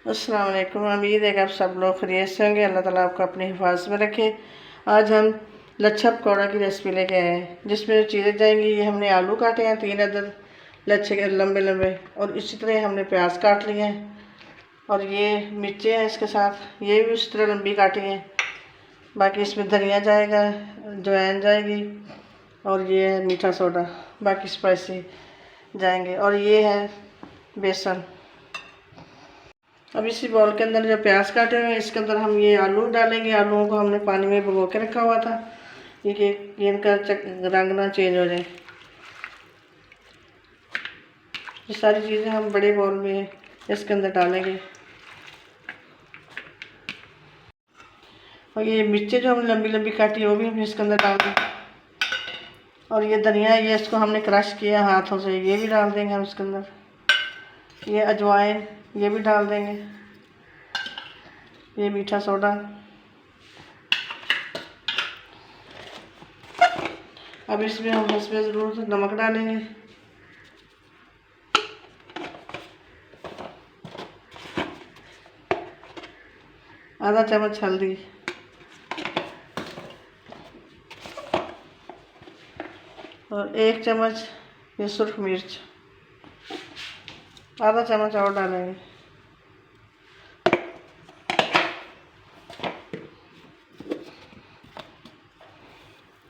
अस्सलाम वालेकुम। उम्मीद है कि आप सब लोग खैरियत से होंगे। अल्लाह ताला आपको अपनी हिफाजत में रखे। आज हम लच्छा पकौड़ा की रेसिपी लेके आए हैं, जिसमें जो चीज़ें जाएंगी, ये हमने आलू काटे हैं 3 अदद लच्छे के लंबे लंबे, और इसी तरह हमने प्याज काट लिए हैं, और ये मिर्चें हैं इसके साथ, ये भी उसी तरह लंबी काटी हैं। बाकी इसमें धनिया जाएगा, अजवाइन जाएगी, और ये है मीठा सोडा, बाकी स्पाइसी जाएंगे, और ये है बेसन। अब इसी बाउल के अंदर जो प्याज काटे हुए हैं, इसके अंदर हम ये आलू डालेंगे। आलूओं को हमने पानी में भिगो के रखा हुआ था, ये इनका रंग ना चेंज हो जाए। ये सारी चीज़ें हम बड़े बाउल में इसके अंदर डालेंगे। और ये मिर्चें जो हमने लंबी लंबी काटी है, वो भी हम इसके अंदर डाल देंगे। और ये धनिया, ये इसको हमने क्रश किया हाथों से, ये भी डाल देंगे हम इसके अंदर। ये अजवाइन, ये भी डाल देंगे। ये मीठा सोडा, अब इसमें हम ज़रूर से नमक डालेंगे। आधा चम्मच हल्दी, और 1 चम्मच ये सुर्ख मिर्च, आधा चम्मच और डालेंगे।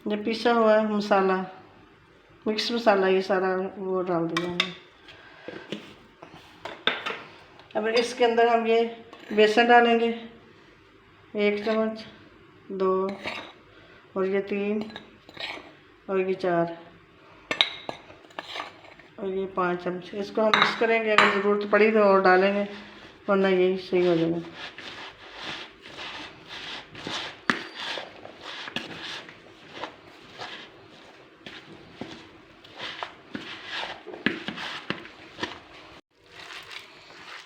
ये पिसा हुआ है मसाला, मिक्स मसाला, ये सारा वो डाल दिया हमने। अब इसके अंदर हम ये बेसन डालेंगे, 1 चम्मच, 2, और ये 3, और ये 4, और ये 5 चम्मच। इसको हम मिक्स करेंगे, अगर ज़रूरत पड़ी तो और डालेंगे, वरना यही सही हो जाएगा।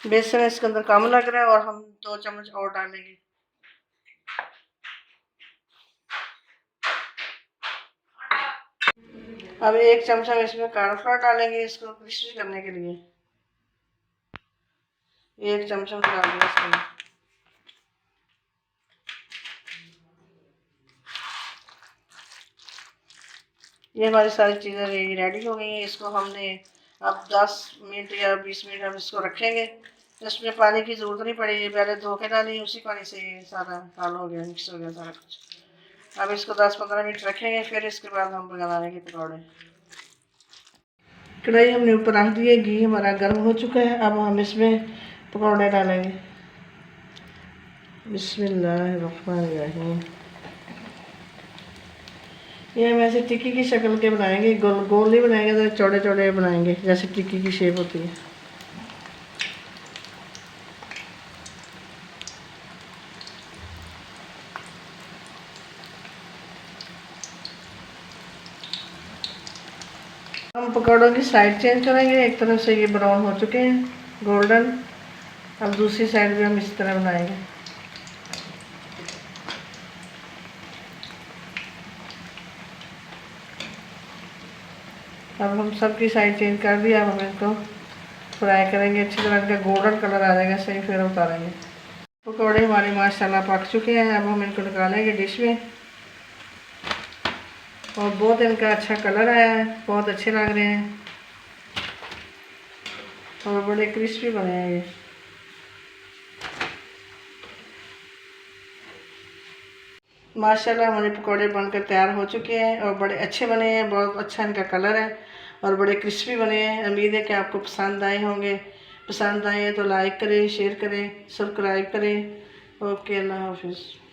बेसन इसके अंदर कम लग रहा है, और हम 2 चम्मच और डालेंगे। अब 1 चमचा हम इसमें कॉर्नफ्लोर डालेंगे, इसको क्रिस्पी करने के लिए। 1 चमचा डाल देंगे इसमें। ये हमारी सारी चीज़ें रेडी हो गई हैं। इसको हमने अब 10 मिनट या 20 मिनट हम इसको रखेंगे। इसमें पानी की ज़रूरत नहीं पड़ेगी, पहले धो के डाली, उसी पानी से ये सारा हाल हो गया, मिक्स हो गया सारा कुछ। अब इसको 10-15 मिनट रखेंगे, फिर इसके बाद हम बनाएंगे पकौड़े। कढ़ाई हमने ऊपर रख दी है, घी हमारा गर्म हो चुका है। अब हम इसमें पकौड़े डालेंगे। बिस्मिल्लाहिर्रहमानिर्रहीम। ये हम ऐसे टिक्की की शक्ल के बनाएंगे, गोल गोल नहीं बनाएंगे, तो चौड़े चौड़े बनाएंगे, जैसे टिक्की की शेप होती है। हम पकौड़ों की साइड चेंज करेंगे। एक तरफ से ये ब्राउन हो चुके हैं, गोल्डन। अब दूसरी साइड भी हम इस तरह बनाएंगे। अब हम सबकी साइड चेंज कर दिया। अब हम इनको फ्राई करेंगे अच्छी तरह, इनका गोल्डन कलर आ जाएगा सही, फिर उतारेंगे। पकौड़े हमारे माशाल्लाह पक चुके हैं। अब हम इनको निकालेंगे डिश में, और बहुत इनका अच्छा कलर आया है, बहुत अच्छे लग रहे हैं, और बड़े क्रिस्पी बने हैं ये। माशाल्लाह हमारे पकौड़े बनकर तैयार हो चुके हैं, और बड़े अच्छे बने हैं, बहुत अच्छा इनका कलर है, और बड़े क्रिस्पी बने हैं। उम्मीद है कि आपको पसंद आए होंगे। पसंद आए तो लाइक करें, शेयर करें, सब्सक्राइब करें। ओके, अल्लाह हाफिज़।